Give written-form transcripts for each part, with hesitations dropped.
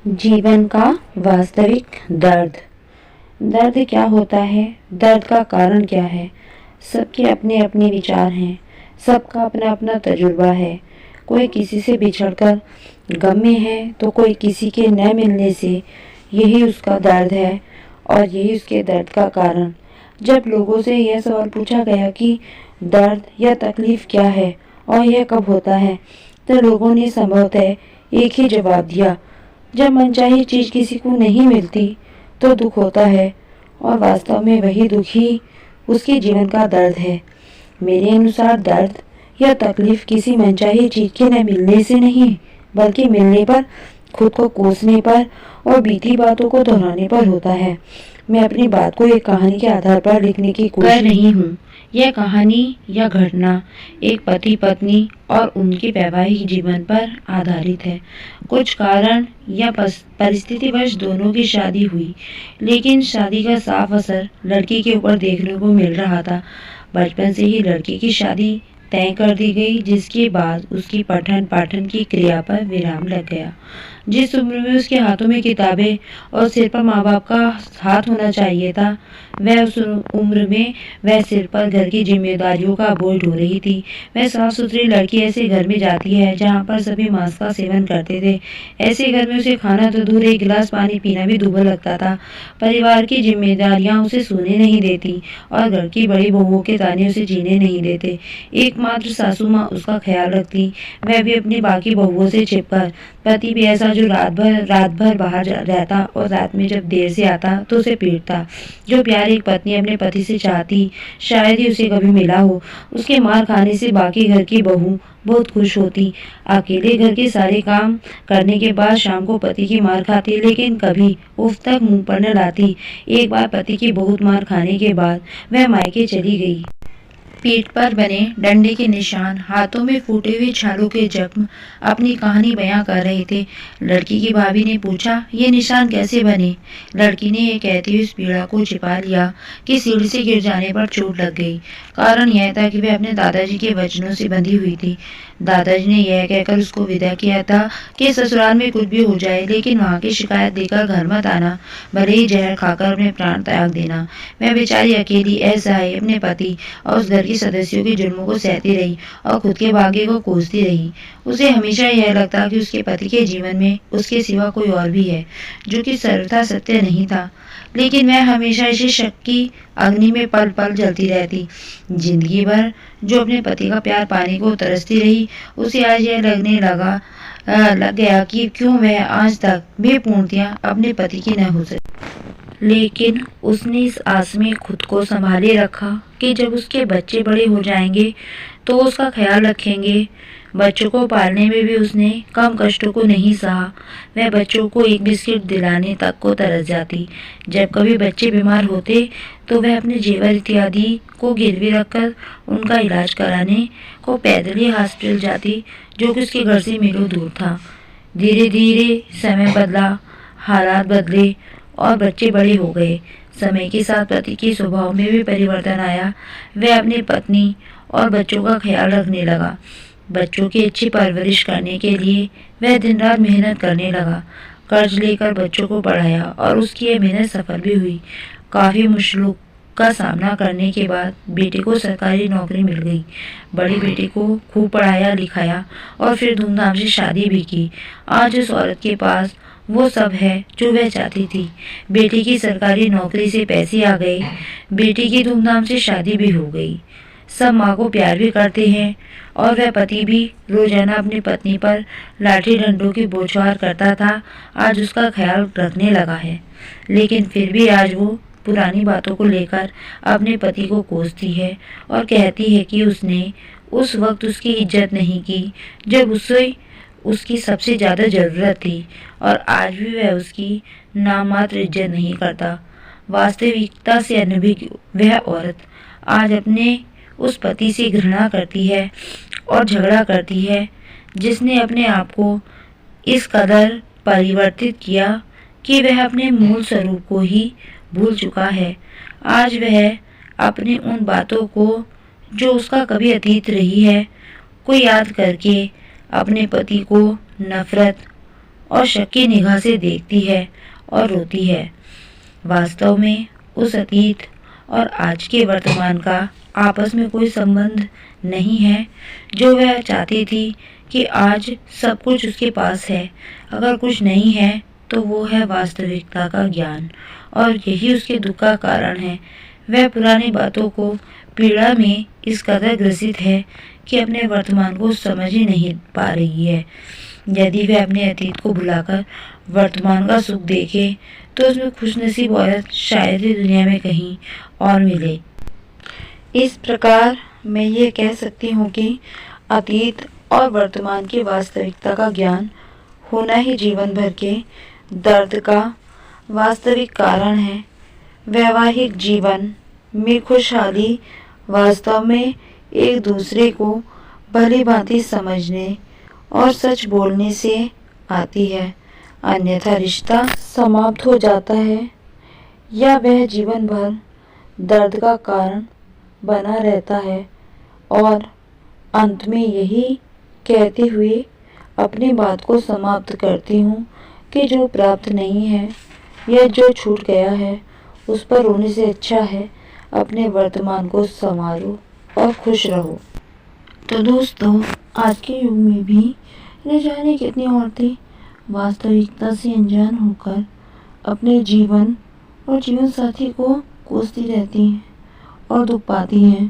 जीवन का वास्तविक दर्द। दर्द क्या होता है? दर्द का कारण क्या है? सबके अपने अपने विचार हैं, सबका अपना अपना तजुर्बा है। कोई किसी से बिछड़कर गम में है तो कोई किसी के न मिलने से। यही उसका दर्द है और यही उसके दर्द का कारण। जब लोगों से यह सवाल पूछा गया कि दर्द या तकलीफ क्या है और यह कब होता है, तो लोगों ने संभवतः एक ही जवाब दिया, जब मनचाही चीज किसी को नहीं मिलती तो दुख होता है। और वास्तव में वही दुख ही उसके जीवन का दर्द है। मेरे अनुसार दर्द या तकलीफ किसी मनचाही चीज के न मिलने से नहीं, बल्कि मिलने पर, खुद को कोसने पर और बीती बातों को दोहराने पर होता है। मैं अपनी बात को एक कहानी के आधार पर लिखने की कोशिश कर रही हूँ। यह कहानी या घटना एक पति पत्नी और उनके वैवाहिक जीवन पर आधारित है। कुछ कारण या परिस्थितिवश दोनों की शादी हुई, लेकिन शादी का साफ असर लड़की के ऊपर देखने को मिल रहा था। बचपन से ही लड़की की शादी तय कर दी गई, जिसके बाद उसकी पठन पाठन की क्रिया पर विराम लग गया। जिस उम्र में उसके हाथों में किताबें और सिर पर माँ बाप का हाथ होना चाहिए था, वह उस उम्र में वह सिर पर घर की जिम्मेदारियों का बोझ ढो रही थी। वह साफ सुथरी लड़की ऐसे घर में जाती है जहाँ पर सभी मांस का सेवन करते थे। ऐसे घर में उसे खाना तो दूर, एक गिलास पानी पीना भी दूभर लगता था। परिवार की जिम्मेदारियां उसे सोने नहीं देती और घर की बड़ी बहुओं के ताने उसे जीने नहीं देते। एकमात्र सासू माँ उसका ख्याल रखती, वह भी अपनी बाकी बहुओं से छिपकर। पति भी ऐसा जो रात भर बाहर रहता और रात में जब देर से आता तो उसे पीटता। जो प्यार एक पत्नी अपने पति से चाहती, शायद ही उसे कभी मिला हो। उसके मार खाने से बाकी घर की बहू बहुत खुश होती। अकेले घर के सारे काम करने के बाद शाम को पति की मार खाती, लेकिन कभी उफ तक मुंह पर न लाती। एक बार पति की बहुत मार खाने के बाद वह मायके चली गई। पीठ पर बने डंडे के निशान, हाथों में फूटे हुए छालों के जख्म अपनी कहानी बयां कर रहे थे। लड़की की भाभी ने पूछा, ये निशान कैसे बने? लड़की ने ये कहती हुई इस पीड़ा को छिपा लिया कि सीढ़ी से गिर जाने पर चोट लग गई। कारण यह था कि वह अपने दादाजी के वचनों से बंधी हुई थी। दादाजी ने यह कहकर उसको विदा किया था कि ससुराल में कुछ भी हो जाए, लेकिन वहाँ की शिकायत देकर घर मत आना, भले ही जहर खाकर अपने प्राण त्याग देना। वह बेचारी अकेली असहाय अपने पति और उस घर के सदस्यों के जुर्मों को सहती रही और खुद के भाग्य को कोसती रही। उसे हमेशा यह लगता कि उसके पति के जीवन में उसके सिवा कोई और भी है, जो कि सर्वथा सत्य नहीं था। लेकिन वह हमेशा इसी शक की अग्नि में पल पल जलती रहती। जिंदगी भर जो अपने पति का प्यार पाने को तरसती रही, उसे आज यह लग गया कि क्यों वह आज तक वे पूर्णतियां अपने पति की न हो सकी। लेकिन उसने इस आस में खुद को संभाले रखा कि जब उसके बच्चे बड़े हो जाएंगे तो उसका ख्याल रखेंगे। बच्चों को पालने में भी उसने कम कष्टों को नहीं सहा। वह बच्चों को एक बिस्किट दिलाने तक को तरस जाती। जब कभी बच्चे बीमार होते तो वह अपने जेवर इत्यादि को गिरवी रखकर उनका इलाज कराने को पैदल ही हॉस्पिटल जाती, जो कि उसके घर से मीलों दूर था। धीरे धीरे समय बदला, हालात बदले और बच्चे बड़े हो गए। समय के साथ पति के स्वभाव में भी परिवर्तन आया। वह अपनी पत्नी और बच्चों का ख्याल रखने लगा। बच्चों की अच्छी परवरिश करने के लिए वह दिन रात मेहनत करने लगा। कर्ज लेकर बच्चों को पढ़ाया और उसकी यह मेहनत सफल भी हुई। काफ़ी मुश्किलों का सामना करने के बाद बेटे को सरकारी नौकरी मिल गई। बड़ी बेटी को खूब पढ़ाया लिखाया और फिर धूमधाम से शादी भी की। आज उस औरत के पास वो सब है जो वह चाहती थी। बेटी की सरकारी नौकरी से पैसे आ गए, बेटी की धूमधाम से शादी भी हो गई। सब माँ को प्यार भी करते हैं और वह पति भी रोजाना अपनी पत्नी पर लाठी डंडों की बौछार करता था, आज उसका ख्याल रखने लगा है। लेकिन फिर भी आज वो पुरानी बातों को लेकर अपने पति को कोसती है और कहती है कि उसने उस वक्त उसकी इज्जत नहीं की जब उसे उसकी सबसे ज़्यादा ज़रूरत थी, और आज भी वह उसकी नाममात्र इज्जत नहीं करता। वास्तविकता से अनभिज्ञ वह औरत आज अपने उस पति से घृणा करती है और झगड़ा करती है, जिसने अपने आप को इस कदर परिवर्तित किया कि वह अपने मूल स्वरूप को ही भूल चुका है। आज वह अपनी उन बातों को जो उसका कभी अतीत रही है को याद करके अपने पति को नफरत और शक की निगाह से देखती है और रोती है। वास्तव में उस अतीत और आज के वर्तमान का आपस में कोई संबंध नहीं है। जो वह चाहती थी कि आज सब कुछ उसके पास है, अगर कुछ नहीं है तो वो है वास्तविकता का ज्ञान, और यही उसके दुख का कारण है। वह पुरानी बातों को पीड़ा में इस कदर ग्रसित है कि अपने वर्तमान को समझ ही नहीं पा रही है। यदि वह अपने अतीत को भुलाकर वर्तमान का सुख देखे तो उसमें खुशनसीब औरत शायद ही दुनिया में कहीं और मिले। इस प्रकार मैं ये कह सकती हूँ कि अतीत और वर्तमान की वास्तविकता का ज्ञान होना ही जीवन भर के दर्द का वास्तविक कारण है। वैवाहिक जीवन में खुशहाली वास्तव में एक दूसरे को भली भांति समझने और सच बोलने से आती है, अन्यथा रिश्ता समाप्त हो जाता है या वह जीवन भर दर्द का कारण बना रहता है। और अंत में यही कहते हुए अपनी बात को समाप्त करती हूँ कि जो प्राप्त नहीं है या जो छूट गया है उस पर रोने से अच्छा है अपने वर्तमान को संवारो और खुश रहो। तो दोस्तों, आज के युग में भी न जाने कितनी औरतें वास्तविकता से अनजान होकर अपने जीवन और जीवन साथी को कोसती रहती हैं और दुख पाती हैं।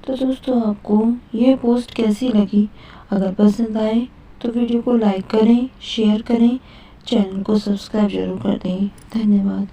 तो दोस्तों, आपको यह पोस्ट कैसी लगी? अगर पसंद आए तो वीडियो को लाइक करें, शेयर करें, चैनल को सब्सक्राइब जरूर कर दें। धन्यवाद।